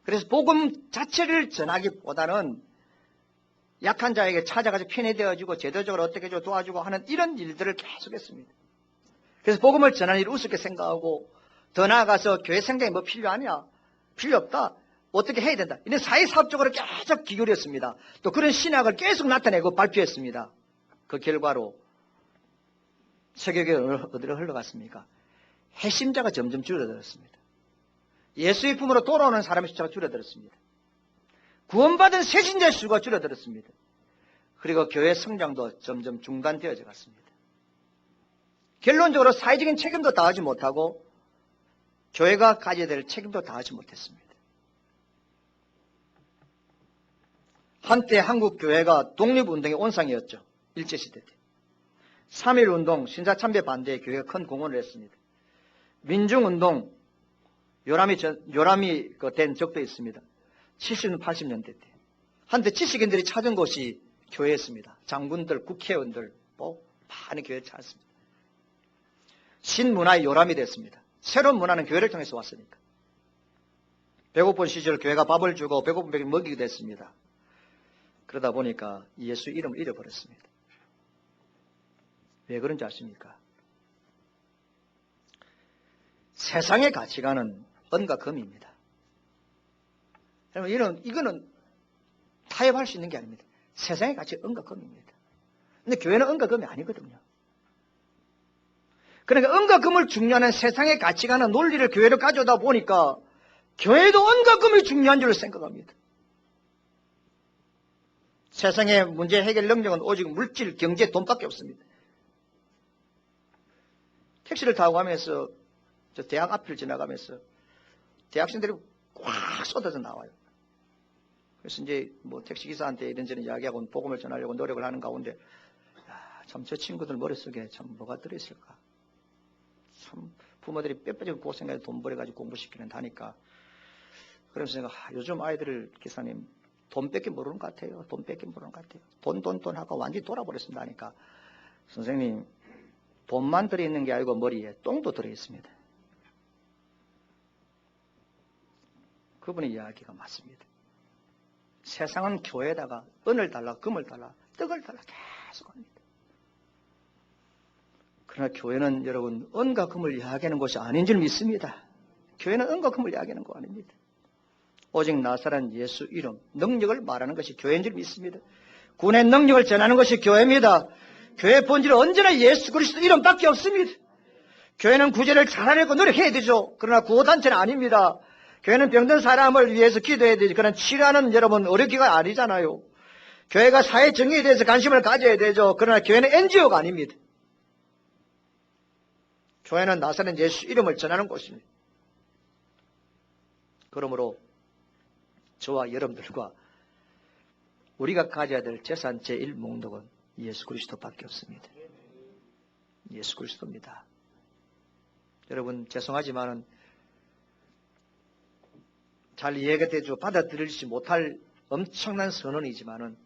그래서 복음 자체를 전하기보다는 약한 자에게 찾아가서 편애되어주고 제도적으로 어떻게 도와주고 하는 이런 일들을 계속했습니다. 그래서 복음을 전하는 일을 우습게 생각하고 더 나아가서 교회 생장이 뭐 필요하냐? 필요 없다. 어떻게 해야 된다. 이런 사회사업적으로 계속 기울였습니다. 또 그런 신학을 계속 나타내고 발표했습니다. 그 결과로 세계가 어디로 흘러갔습니까? 핵심자가 점점 줄어들었습니다. 예수의 품으로 돌아오는 사람의 숫자가 줄어들었습니다. 구원받은 새신자의 수가 줄어들었습니다. 그리고 교회 성장도 점점 중단되어져 갔습니다. 결론적으로 사회적인 책임도 다하지 못하고 교회가 가져야 될 책임도 다하지 못했습니다. 한때 한국 교회가 독립운동의 온상이었죠. 일제시대 때. 3.1운동, 신사참배 반대에 교회가 큰 공헌을 했습니다. 민중운동, 요람이 된 적도 있습니다. 70, 80년대 때. 한때 지식인들이 찾은 곳이 교회였습니다. 장군들, 국회의원들, 많은 교회를 찾았습니다. 신문화의 요람이 됐습니다. 새로운 문화는 교회를 통해서 왔으니까. 배고픈 시절 교회가 밥을 주고 배고픈 배를 먹이게 됐습니다. 그러다 보니까 예수 이름을 잃어버렸습니다. 왜 그런지 아십니까? 세상의 가치관은 은과 금입니다. 여러분, 이거는 타협할 수 있는 게 아닙니다. 세상의 가치는 은과 금입니다. 근데 교회는 은과 금이 아니거든요. 그러니까 은과 금을 중요하는 세상의 가치관은 논리를 교회로 가져오다 보니까 교회도 은과 금이 중요한 줄 생각합니다. 세상의 문제 해결 능력은 오직 물질, 경제, 돈밖에 없습니다. 택시를 타고 가면서 저 대학 앞을 지나가면서 대학생들이 꽉 쏟아져 나와요. 그래서 이제 뭐 택시기사한테 이런저런 이야기하고 복음을 전하려고 노력을 하는 가운데 참 저 친구들 머릿속에 참 뭐가 들어있을까. 참 부모들이 뼈빠지고 고생해서 돈 벌여가지고 공부시키는 다니까. 그러면서 내가 요즘 아이들을 기사님 돈 뺏기 모르는 것 같아요. 돈 뺏기 모르는 것 같아요. 돈 하고 완전히 돌아버렸습니다 하니까 선생님 돈만 들어있는 게 아니고 머리에 똥도 들어있습니다. 그분의 이야기가 맞습니다. 세상은 교회에다가 은을 달라, 금을 달라, 떡을 달라 계속 합니다. 그러나 교회는 여러분 은과 금을 이야기하는 것이 아닌 줄 믿습니다. 교회는 은과 금을 이야기하는 거 아닙니다. 오직 나사렛 예수 이름, 능력을 말하는 것이 교회인 줄 믿습니다. 구원의 능력을 전하는 것이 교회입니다. 교회의 본질은 언제나 예수 그리스도 이름밖에 없습니다. 교회는 구제를 잘하려고 노력해야 되죠. 그러나 구호단체는 아닙니다. 교회는 병든 사람을 위해서 기도해야 되지. 그러나 치료하는 여러분 의료기가 아니잖아요. 교회가 사회 정의에 대해서 관심을 가져야 되죠. 그러나 교회는 NGO가 아닙니다. 교회는 나사렛 예수 이름을 전하는 곳입니다. 그러므로 저와 여러분들과 우리가 가져야 될 재산 제1 목록은 예수 그리스도밖에 없습니다. 예수 그리스도입니다. 여러분 죄송하지만은 잘 이해가 되죠. 받아들이지 못할 엄청난 선언이지만은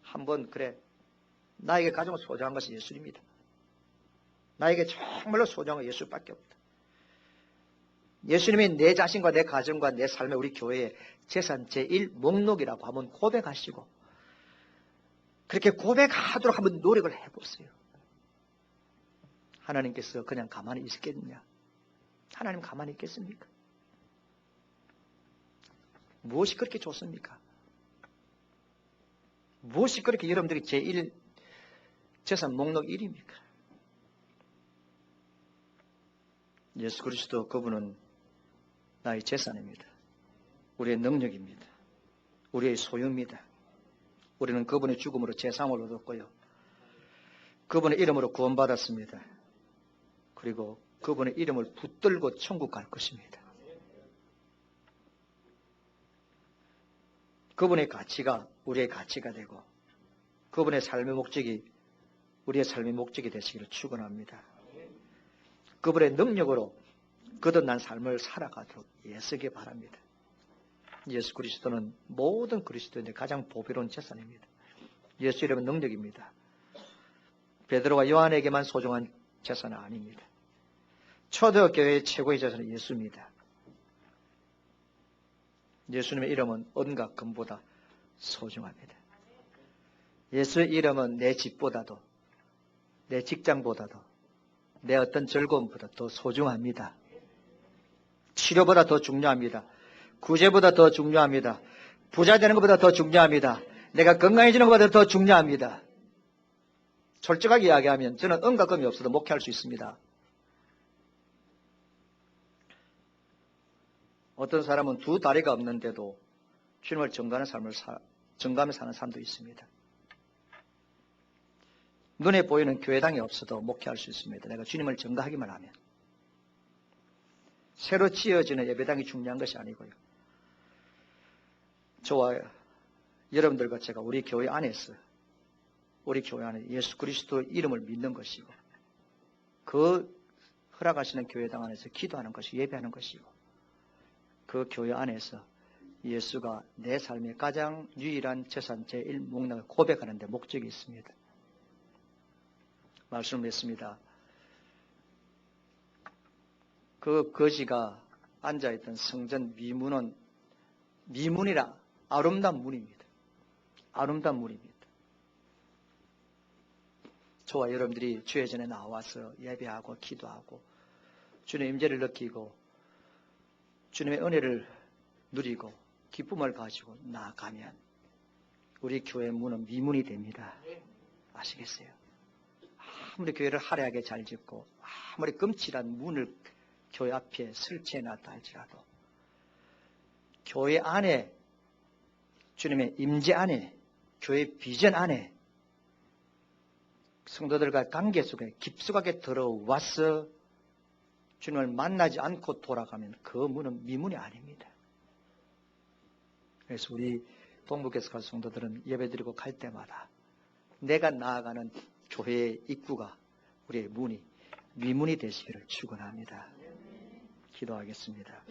한번 그래 나에게 가장 소중한 것은 예수입니다. 나에게 정말로 소중한 건 예수밖에 없다. 예수님이 내 자신과 내 가정과 내 삶의 우리 교회의 재산 제1 목록이라고 한번 고백하시고 그렇게 고백하도록 한번 노력을 해보세요. 하나님께서 그냥 가만히 있겠느냐? 하나님 가만히 있겠습니까? 무엇이 그렇게 좋습니까? 무엇이 그렇게 여러분들이 제1 재산 목록 1입니까? 예수 그리스도 그분은 나의 재산입니다. 우리의 능력입니다. 우리의 소유입니다. 우리는 그분의 죽음으로 재상을 얻었고요. 그분의 이름으로 구원받았습니다. 그리고 그분의 이름을 붙들고 천국 갈 것입니다. 그분의 가치가 우리의 가치가 되고 그분의 삶의 목적이 우리의 삶의 목적이 되시기를 축원합니다. 그분의 능력으로 거듭난 삶을 살아가도록 애쓰기 바랍니다. 예수 그리스도는 모든 그리스도인의 가장 보배로운 재산입니다. 예수 이름은 능력입니다. 베드로와 요한에게만 소중한 재산은 아닙니다. 초대교회의 최고의 재산은 예수입니다. 예수님의 이름은 은과 금보다 소중합니다. 예수의 이름은 내 집보다도 내 직장보다도 내 어떤 즐거움보다 더 소중합니다. 치료보다 더 중요합니다. 구제보다 더 중요합니다. 부자 되는 것보다 더 중요합니다. 내가 건강해지는 것보다 더 중요합니다. 솔직하게 이야기하면 저는 은과 금이 없어도 목회할 수 있습니다. 어떤 사람은 두 다리가 없는데도 주님을 증거하는 삶을 증거하며 사는 사람도 있습니다. 눈에 보이는 교회당이 없어도 목회할 수 있습니다. 내가 주님을 증거하기만 하면. 새로 지어지는 예배당이 중요한 것이 아니고요. 저와 여러분들과 제가 우리 교회 안에서 예수 그리스도의 이름을 믿는 것이고 그 허락하시는 교회당 안에서 기도하는 것이 예배하는 것이고 그 교회 안에서 예수가 내 삶의 가장 유일한 재산 제1목록을 고백하는 데 목적이 있습니다. 말씀을 했습니다. 그 거지가 앉아있던 성전 미문은 미문이라 아름다운 문입니다. 아름다운 문입니다. 저와 여러분들이 주의 전에 나와서 예배하고 기도하고 주님의 임재를 느끼고 주님의 은혜를 누리고 기쁨을 가지고 나아가면 우리 교회 문은 미문이 됩니다. 아시겠어요? 아무리 교회를 화려하게 잘 짓고 아무리 금칠한 문을 교회 앞에 설치해놨다 할지라도 교회 안에 주님의 임재 안에 교회 비전 안에 성도들과 관계 속에 깊숙하게 들어와서 주님을 만나지 않고 돌아가면 그 문은 미문이 아닙니다. 그래서 우리 동북에서 갈 성도들은 예배드리고 갈 때마다 내가 나아가는 교회의 입구가 우리의 문이 미문이 되시기를 축원합니다. 기도하겠습니다.